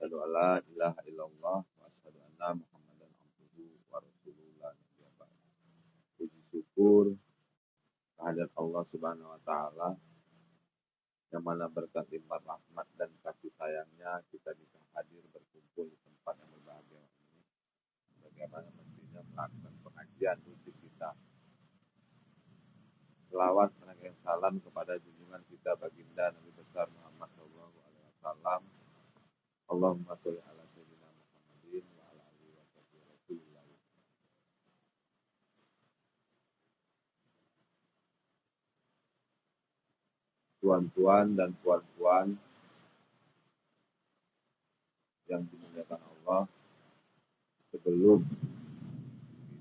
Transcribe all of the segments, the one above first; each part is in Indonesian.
Asyhadu an la ilaha illallah wa asyhadu anna Muhammadan abduhu wa rasuluhu la nabiyya ba'da. Puji syukur kehadirat Allah Subhanahu wa taala yang mana berkat limpah rahmat dan kasih sayangnya kita bisa hadir berkumpul di tempat yang berbahagia ini. Bagaimana mestinya melakukan pengajian rutin kita. Selawat dan salam kepada junjungan kita baginda Nabi besar Muhammad sallallahu alaihi wasallam. Allahumma sholli ala sayyidina Muhammadin wa ala alihi wa sahbihi Rasulillah. Tuan-tuan dan puan-puan yang dimuliakan Allah, sebelum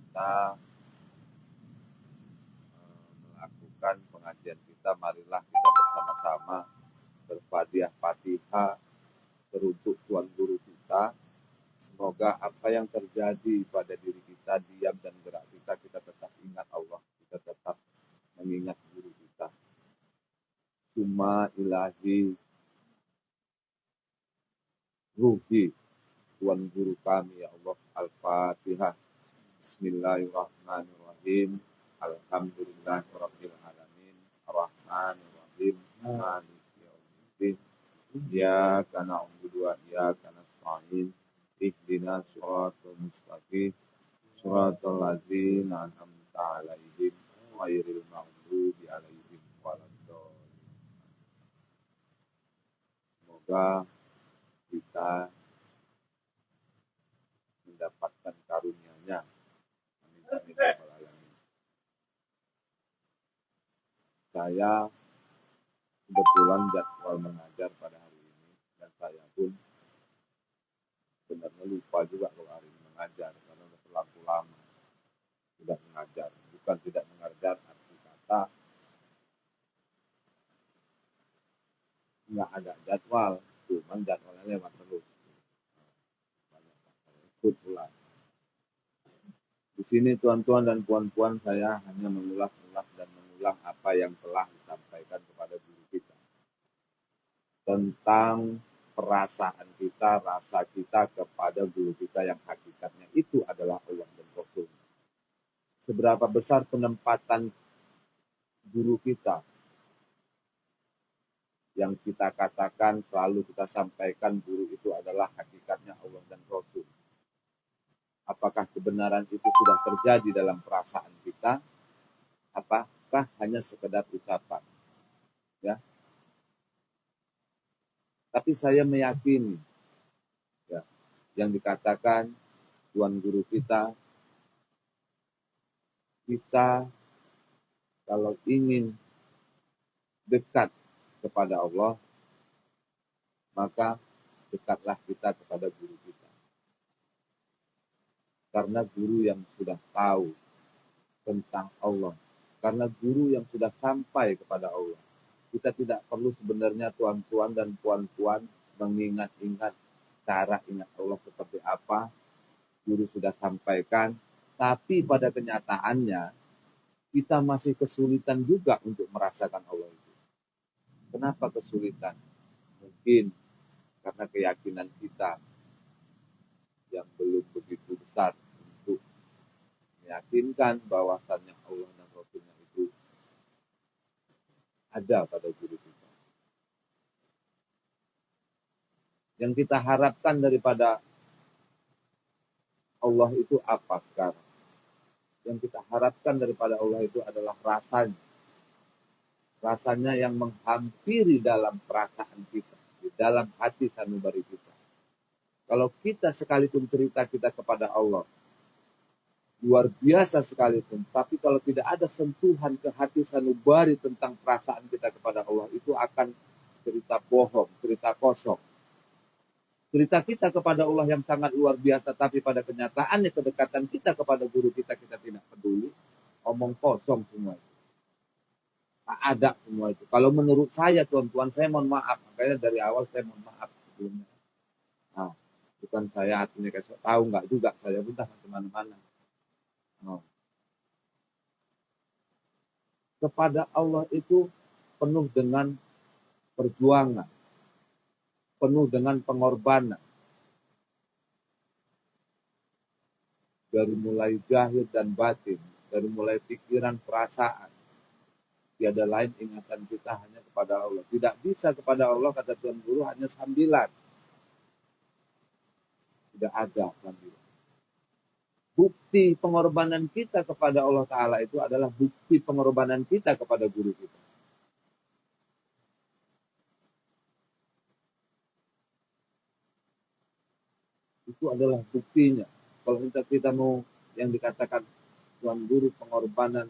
kita melakukan pengajian kita, marilah kita bersama-sama berfatihah-fatihah teruntuk Tuan Guru kita. Semoga apa yang terjadi pada diri kita, diam dan gerak kita tetap ingat Allah, kita tetap mengingat Guru kita. Summa ilahi ruhi Tuan Guru kami, ya Allah. Al-Fatihah. Bismillahirrahmanirrahim. Alhamdulillahirabbil alamin. Arrahmanirrahim. Maliki yaumiddin. Iyyaka na'budu wa iyyaka nasta'in. Ihdinas shiratal mustaqim. Shiratal ladzina an'amta 'alaihim ghairil maghdubi 'alaihim waladdallin. Semoga kita mendapatkan karunia-Nya. Amin amin ya rabbal alamin. Saya kebetulan jadwal mengajar pada hari ini dan saya pun sebenarnya lupa juga kalau hari ini mengajar karena sudah terlalu lama tidak mengajar. Bukan tidak mengajar arti kata nggak ada jadwal, cuman jadwalnya lewat terus. Banyak ikut pula. Di sini tuan-tuan dan puan-puan, saya hanya mengulas-ulas dan mengulang apa yang telah disampaikan kepada guru kita tentang perasaan kita, rasa kita kepada guru kita yang hakikatnya itu adalah Allah dan Rasul. Seberapa besar penempatan guru kita yang kita katakan, selalu kita sampaikan guru itu adalah hakikatnya Allah dan Rasul. Apakah kebenaran itu sudah terjadi dalam perasaan kita? Apakah hanya sekedar ucapan? Ya. Tapi saya meyakini ya, yang dikatakan Tuan Guru kita kalau ingin dekat kepada Allah, maka dekatlah kita kepada guru kita. Karena guru yang sudah tahu tentang Allah, karena guru yang sudah sampai kepada Allah. Kita tidak perlu sebenarnya tuan-tuan dan puan-puan mengingat-ingat cara ingat Allah seperti apa. Guru sudah sampaikan, tapi pada kenyataannya kita masih kesulitan juga untuk merasakan Allah itu. Kenapa kesulitan? Mungkin karena keyakinan kita yang belum begitu besar untuk meyakinkan bahwasannya Allah dan Rasulnya itu ada pada diri kita. Yang kita harapkan daripada Allah itu apa sekarang? Yang kita harapkan daripada Allah itu adalah rasanya. Rasanya yang menghampiri dalam perasaan kita, di dalam hati sanubari kita. Kalau kita sekalipun cerita kita kepada Allah, luar biasa sekalipun, tapi kalau tidak ada sentuhan ke hati sanubari tentang perasaan kita kepada Allah, itu akan cerita bohong, cerita kosong. Cerita kita kepada Allah yang sangat luar biasa, tapi pada kenyataannya kedekatan kita kepada guru kita tidak peduli, omong kosong semua itu. Tak ada semua itu. Kalau menurut saya, tuan-tuan, saya mohon maaf. Makanya dari awal saya mohon maaf sebelumnya. Nah, bukan saya artinya kasih tahu, enggak juga. Saya pun tak kemana-mana. Nah. Kepada Allah itu penuh dengan perjuangan. Penuh dengan pengorbanan. dari mulai zahir dan batin, dari mulai pikiran, perasaan. Tiada lain ingatan kita hanya kepada Allah. Tidak bisa kepada Allah, kata Tuan Guru, hanya sambilan. Tidak ada sambilan. Bukti pengorbanan kita kepada Allah Ta'ala itu adalah bukti pengorbanan kita kepada guru kita. Itu adalah buktinya. Kalau kita mau yang dikatakan Tuan Guru pengorbanan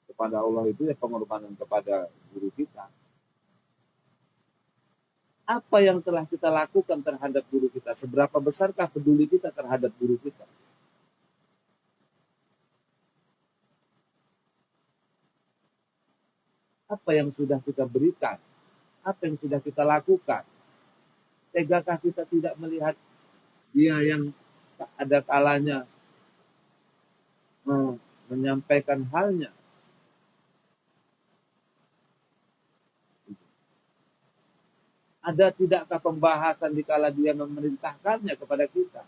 kepada Allah itu ya pengorbanan kepada guru kita. Apa yang telah kita lakukan terhadap guru kita? Seberapa besarkah peduli kita terhadap guru kita? Apa yang sudah kita berikan? Apa yang sudah kita lakukan? Tegakah kita tidak melihat dia yang ada kalanya menyampaikan halnya? Ada tidakkah pembahasan dikala dia memerintahkannya kepada kita?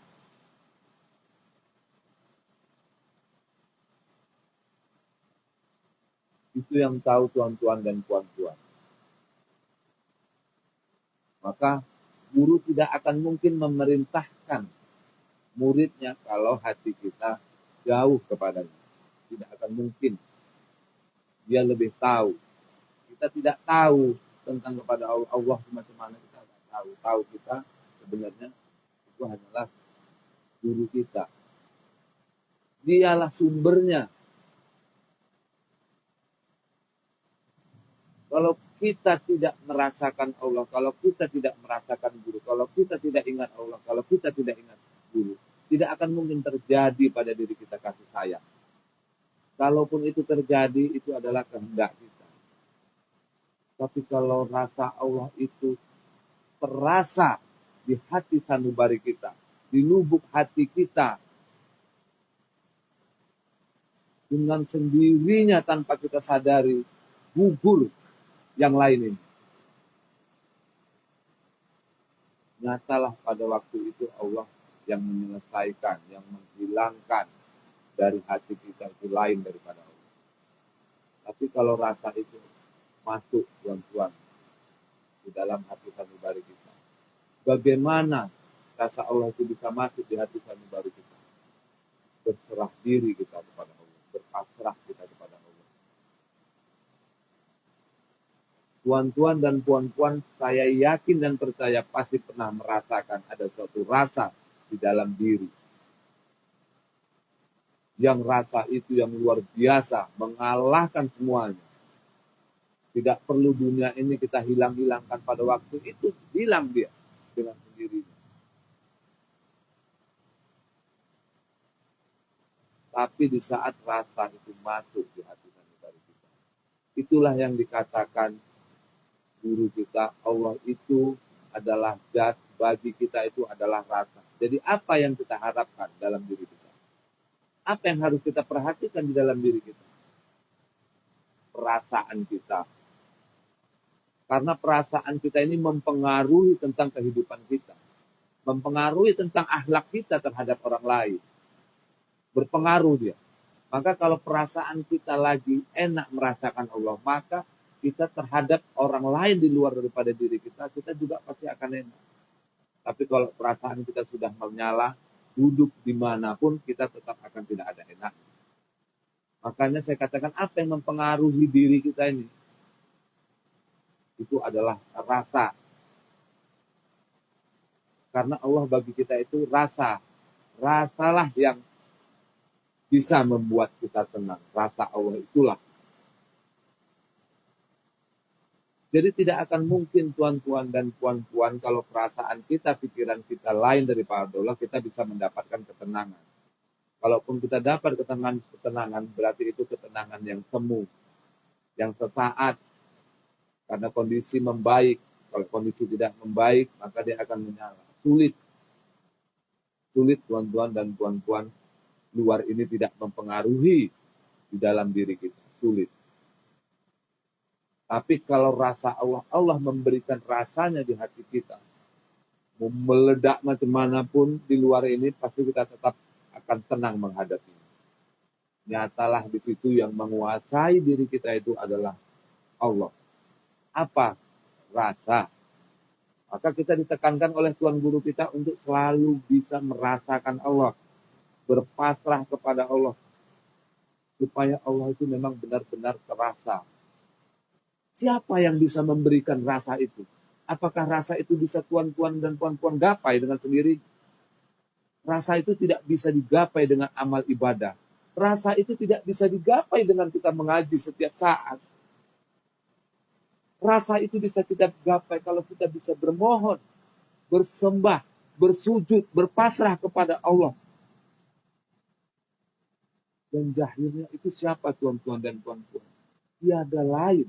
Itu yang tahu tuan-tuan dan puan-puan. Maka guru tidak akan mungkin memerintahkan muridnya kalau hati kita jauh kepadanya. Tidak akan mungkin. Dia lebih tahu. Kita tidak tahu tentang kepada Allah macam mana, kita tidak tahu. Tahu kita sebenarnya itu hanyalah guru kita. Dialah sumbernya. Kalau kita tidak merasakan Allah, kalau kita tidak merasakan guru, kalau kita tidak ingat Allah, kalau kita tidak ingat guru, tidak akan mungkin terjadi pada diri kita kasih sayang. Kalaupun itu terjadi, itu adalah kehendak kita. Tapi kalau rasa Allah itu terasa di hati sanubari kita, di lubuk hati kita, dengan sendirinya tanpa kita sadari, gugur yang lain ini. Nyatalah pada waktu itu Allah yang menyelesaikan, yang menghilangkan dari hati kita itu lain daripada Allah. Tapi kalau rasa itu masuk tuan-tuan di dalam hati sanubari kita, bagaimana rasa Allah itu bisa masuk di hati sanubari kita? Berserah diri kita kepada Allah, berpasrah kita kepada Allah. Tuan-tuan dan puan-puan, saya yakin dan percaya pasti pernah merasakan ada suatu rasa di dalam diri. Yang rasa itu yang luar biasa, mengalahkan semuanya. Tidak perlu dunia ini kita hilangkan pada waktu itu, hilang dia dengan sendirinya. Tapi di saat rasa itu masuk di hati sanubari kita, itulah yang dikatakan guru kita, Allah itu adalah zat, bagi kita itu adalah rasa. Jadi apa yang kita harapkan dalam diri kita? Apa yang harus kita perhatikan di dalam diri kita? Perasaan kita. Karena perasaan kita ini mempengaruhi tentang kehidupan kita. Mempengaruhi tentang akhlak kita terhadap orang lain. Berpengaruh dia. Maka kalau perasaan kita lagi enak merasakan Allah, maka kita terhadap orang lain di luar daripada diri kita, kita juga pasti akan enak. Tapi kalau perasaan kita sudah menyala, duduk dimanapun, kita tetap akan tidak ada enak. Makanya saya katakan, apa yang mempengaruhi diri kita ini? Itu adalah rasa. Karena Allah bagi kita itu rasa. Rasalah yang bisa membuat kita tenang. Rasa Allah itulah. Jadi tidak akan mungkin tuan-tuan dan puan-puan kalau perasaan kita, pikiran kita lain daripada Allah, kita bisa mendapatkan ketenangan. Kalaupun kita dapat ketenangan, berarti itu ketenangan yang semu, yang sesaat, karena kondisi membaik. Kalau kondisi tidak membaik, maka dia akan menyala. Sulit tuan-tuan dan puan-puan, luar ini tidak mempengaruhi di dalam diri kita. Sulit. Tapi kalau rasa Allah, Allah memberikan rasanya di hati kita. Mau meledak macam manapun di luar ini, pasti kita tetap akan tenang menghadapinya. Nyatalah di situ yang menguasai diri kita itu adalah Allah. Apa? Rasa. Maka kita ditekankan oleh Tuhan Guru kita untuk selalu bisa merasakan Allah. Berpasrah kepada Allah. Supaya Allah itu memang benar-benar terasa. Siapa yang bisa memberikan rasa itu? Apakah rasa itu bisa tuan-tuan dan puan-puan gapai dengan sendiri? Rasa itu tidak bisa digapai dengan amal ibadah. Rasa itu tidak bisa digapai dengan kita mengaji setiap saat. Rasa itu bisa kita gapai kalau kita bisa bermohon, bersembah, bersujud, berpasrah kepada Allah. Dan jahilnya itu siapa tuan-tuan dan puan-puan? Tiada lain.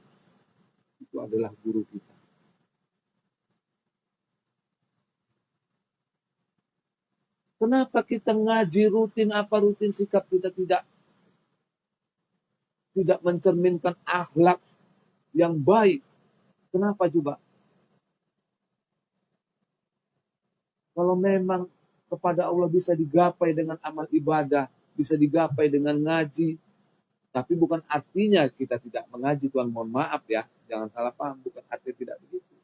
Itu adalah guru kita. Kenapa kita ngaji rutin, apa rutin sikap kita tidak mencerminkan akhlak yang baik? Kenapa coba? Kalau memang kepada Allah bisa digapai dengan amal ibadah, bisa digapai dengan ngaji, tapi bukan artinya kita tidak mengaji, Tuhan mohon maaf ya, jangan salah paham, bukan artinya tidak begitu.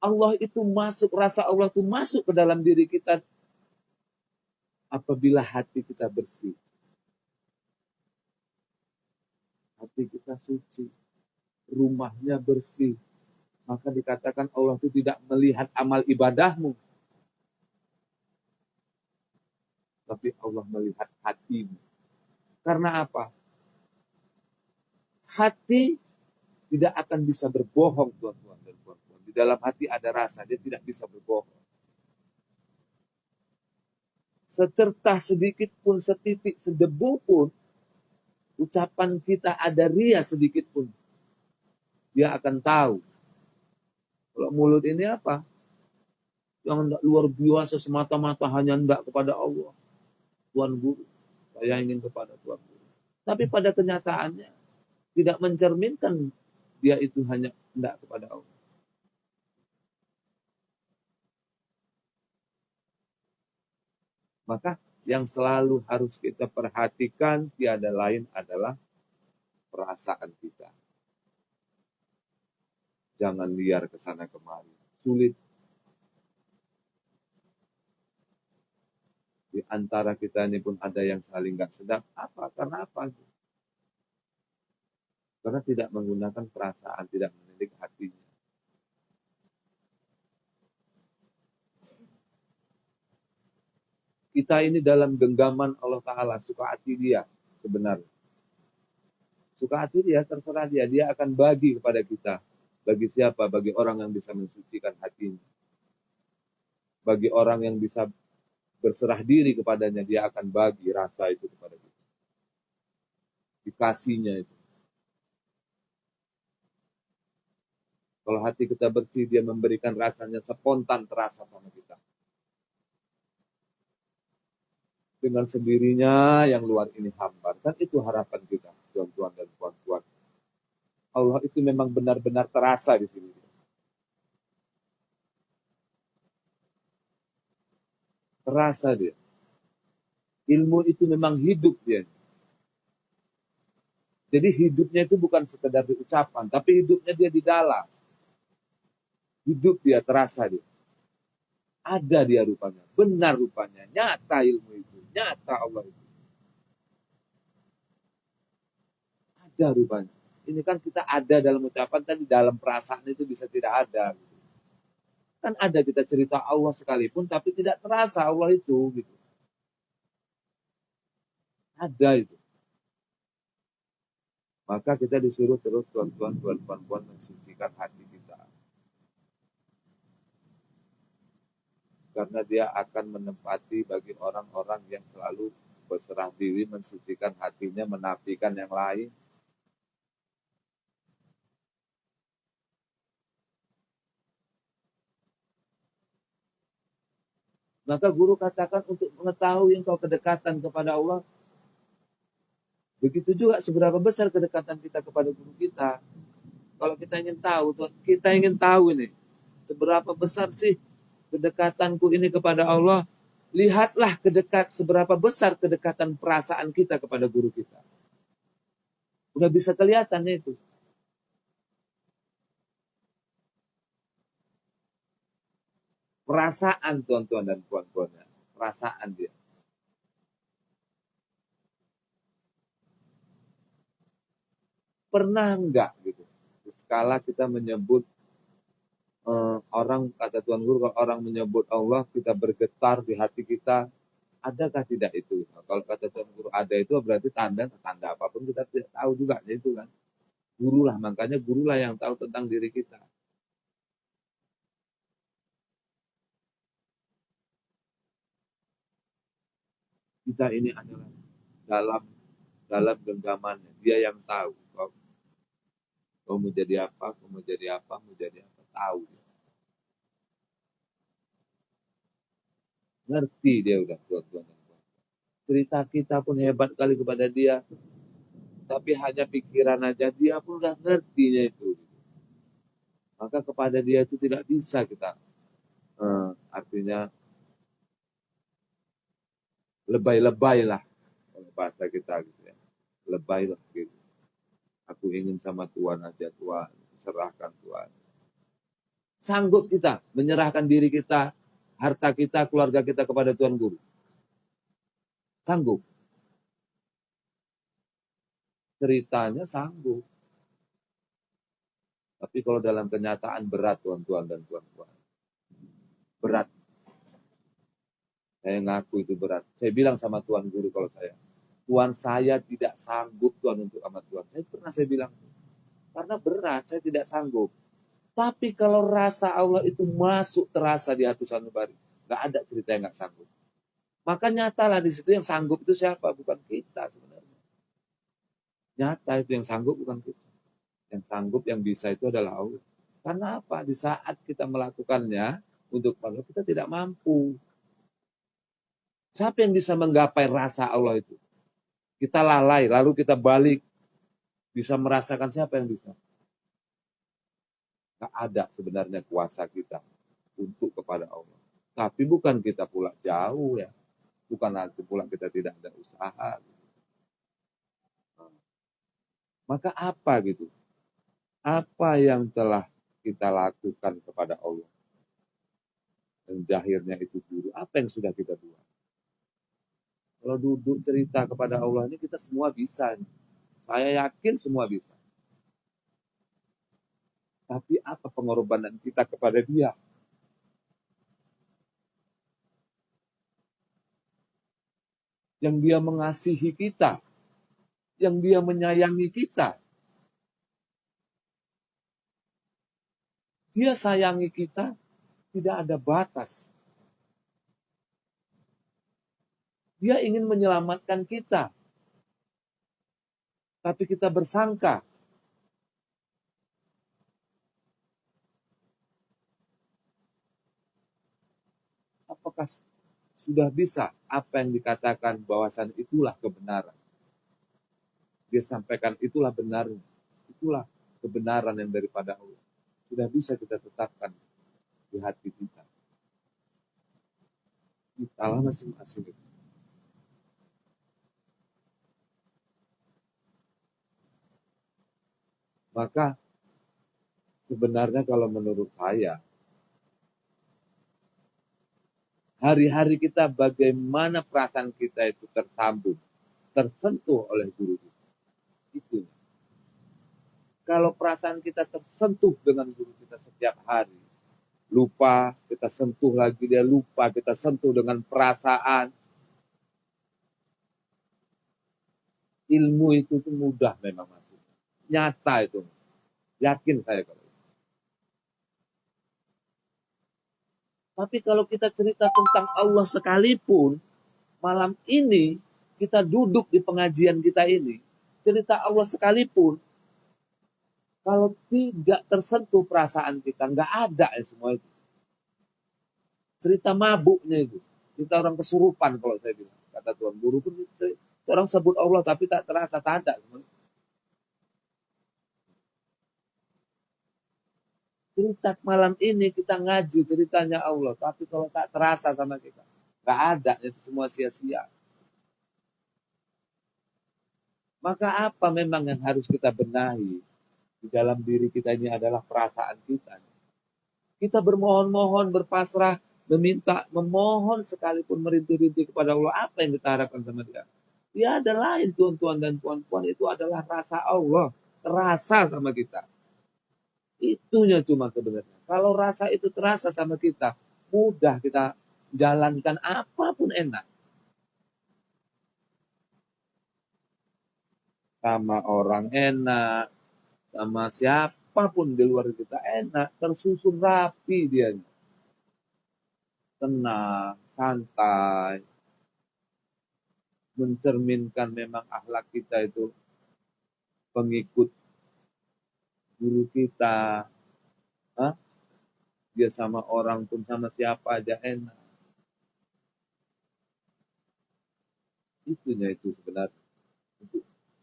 Allah itu masuk, rasa Allah itu masuk ke dalam diri kita apabila hati kita bersih. Hati kita suci, rumahnya bersih. Maka dikatakan Allah itu tidak melihat amal ibadahmu. Tapi Allah melihat hatimu. Karena apa? Hati tidak akan bisa berbohong, tuan-tuan dan puan-puan. Di dalam hati ada rasa, dia tidak bisa berbohong. Secertah sedikit pun, setitik, sedebu pun, ucapan kita ada ria sedikit pun, dia akan tahu. Kalau mulut ini apa? Yang tidak luar biasa semata-mata hanya hendak kepada Allah. Tuhan Guru, saya ingin kepada Tuhan Guru. Tapi pada kenyataannya, tidak mencerminkan dia itu hanya hendak kepada Allah. Maka yang selalu harus kita perhatikan tiada lain adalah perasaan kita. Jangan liar ke sana kemari. Sulit. Di antara kita ini pun ada yang saling gak sedap. Apa? Karena apa? Karena tidak menggunakan perasaan, tidak mendidik hatinya. Kita ini dalam genggaman Allah Ta'ala, suka hati dia sebenarnya. Suka hati dia, terserah dia. Dia akan bagi kepada kita. Bagi siapa? Bagi orang yang bisa mensucikan hatinya. Bagi orang yang bisa berserah diri kepadanya, dia akan bagi rasa itu kepada kita. Dikasihnya itu. Kalau hati kita bersih, dia memberikan rasanya spontan terasa sama kita. Dengan sendirinya yang luar ini hambar. Kan itu harapan kita, tuan-tuan dan puan-puan. Allah itu memang benar-benar terasa di sini. Terasa dia. Ilmu itu memang hidup dia. Jadi hidupnya itu bukan sekedar di ucapan, tapi hidupnya dia di dalam. Hidup dia, terasa dia. Ada dia rupanya, benar rupanya, nyata ilmu itu, nyata Allah itu. Ada rupanya. Ini kan kita ada dalam ucapan, tadi dalam perasaan itu bisa tidak ada. Kan ada kita cerita Allah sekalipun, tapi tidak terasa Allah itu. Gitu. Ada itu. Maka kita disuruh terus tuan-tuan, puan-puan mensucikan hati kita. Karena dia akan menempati bagi orang-orang yang selalu berserah diri, mensucikan hatinya, menafikan yang lain. Maka guru katakan untuk mengetahui engkau kedekatan kepada Allah, begitu juga seberapa besar kedekatan kita kepada guru kita. Kalau kita ingin tahu, kita ingin tahu ini, Seberapa besar sih kedekatanku ini kepada Allah? Lihatlah seberapa besar kedekatan perasaan kita kepada guru kita. Udah bisa kelihatan itu. Perasaan tuan-tuan dan puan-puannya. Perasaan dia. Pernah enggak gitu? Sekala kita menyebut orang, kata Tuan Guru, kalau orang menyebut Allah, kita bergetar di hati kita. Adakah tidak itu? Nah, kalau kata Tuan Guru ada itu berarti tanda apapun kita tidak tahu juga. Itu kan. Gurulah, makanya gurulah yang tahu tentang diri kita. Kita ini adalah dalam genggamannya. Dia yang tahu. Kau mau jadi apa, mau jadi apa, tahu. Ngerti dia udah, tuan-tuan. Cerita kita pun hebat kali kepada dia. Tapi hanya pikiran aja, dia pun udah ngertinya itu. Maka kepada dia itu tidak bisa kita, artinya, lebay-lebay lah. Kalau bahasa kita gitu ya. Lebay lah gitu. Aku ingin sama Tuhan aja, Tuhan. Serahkan Tuhan. Sanggup kita menyerahkan diri kita, harta kita, keluarga kita kepada Tuan Guru? Sanggup. Ceritanya sanggup. Tapi kalau dalam kenyataan berat, tuan-tuan dan puan-puan. Berat. Saya ngaku itu berat. Saya bilang sama Tuan Guru kalau Tuhan, saya tidak sanggup Tuhan untuk sama Tuhan. Saya bilang, karena berat, saya tidak sanggup. Tapi kalau rasa Allah itu masuk terasa di hati sanubari, nggak ada cerita yang nggak sanggup. Maka nyatalah di situ yang sanggup itu siapa? Bukan kita sebenarnya. Nyata itu yang sanggup bukan kita. Yang sanggup, yang bisa itu adalah Allah. Karena apa? Di saat kita melakukannya untuk Allah, kita tidak mampu. Siapa yang bisa menggapai rasa Allah itu? Kita lalai, lalu kita balik. Bisa merasakan, siapa yang bisa? Tidak ada sebenarnya kuasa kita untuk kepada Allah. Tapi bukan kita pula jauh ya. Bukan nanti pula kita tidak ada usaha. Maka apa gitu? Apa yang telah kita lakukan kepada Allah? Dan jahirnya itu guru. Apa yang sudah kita buat? Kalau duduk cerita kepada Allah ini kita semua bisa. Saya yakin semua bisa. Tapi apa pengorbanan kita kepada Dia? Yang Dia mengasihi kita. Yang Dia menyayangi kita. Dia sayangi kita, tidak ada batas. Dia ingin menyelamatkan kita. Tapi kita bersangka. Apakah sudah bisa apa yang dikatakan bahwasan itulah kebenaran? Dia sampaikan itulah benar. Itulah kebenaran yang daripada Allah. Sudah bisa kita tetapkan di hati kita. Kita masing-masing itu. Maka sebenarnya kalau menurut saya, hari-hari kita bagaimana perasaan kita itu tersambung, tersentuh oleh guru kita. Itu. Kalau perasaan kita tersentuh dengan guru kita setiap hari, lupa, kita sentuh lagi, dia lupa, kita sentuh dengan perasaan. Ilmu itu tuh mudah memang masuk. Nyata itu. Yakin saya kalau itu. Tapi kalau kita cerita tentang Allah sekalipun, malam ini kita duduk di pengajian kita ini, cerita Allah sekalipun, kalau tidak tersentuh perasaan kita, nggak ada ya semua itu. Cerita mabuknya itu. Cerita orang kesurupan kalau saya bilang. Kata Tuan Guru pun itu. Orang sebut Allah tapi tak terasa, tak ada. cerita malam ini kita ngaji ceritanya Allah, tapi kalau tak terasa sama kita, nggak ada, itu semua sia-sia. Maka apa memang yang harus kita benahi di dalam diri kita ini adalah perasaan kita. Kita bermohon-mohon, berpasrah, meminta, memohon sekalipun merintih-rintih kepada Allah. Apa yang kita harapkan sama dia? Dia ada lain tuan-tuan dan puan-puan, itu adalah rasa Allah. Terasa sama kita. Itunya cuma sebenarnya. Kalau rasa itu terasa sama kita, mudah kita jalankan apapun enak. Sama orang enak, sama siapapun di luar kita enak, tersusun rapi dia. Tenang, santai, mencerminkan memang akhlak kita itu pengikut guru kita. Hah? Dia sama orang pun sama siapa aja enak. Itunya itu sebenarnya.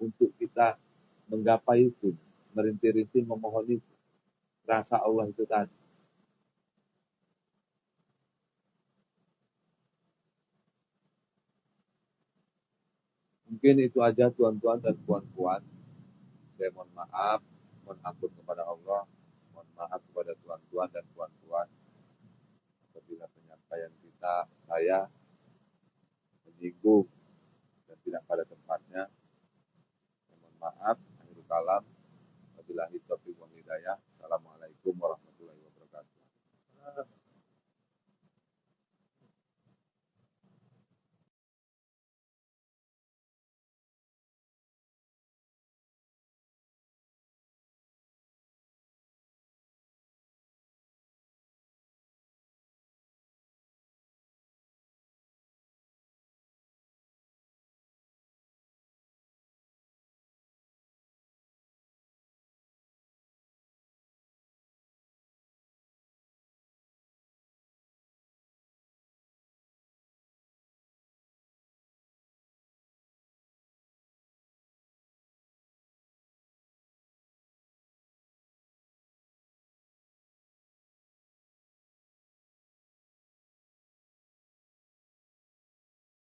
Untuk kita menggapai itu. Merintih-rintih memohon itu. Rasa Allah itu tadi. Mungkin itu aja tuan-tuan dan puan-puan. Saya mohon maaf. Mohon ampun kepada Allah. Mohon maaf kepada tuan-tuan dan puan-puan. Apabila penyampaian saya menyinggung dan tidak pada tempatnya, mohon maaf. Akhirul kalam. Wabillahi taufiq wal hidayah. Assalamualaikum warahmatullahi wabarakatuh.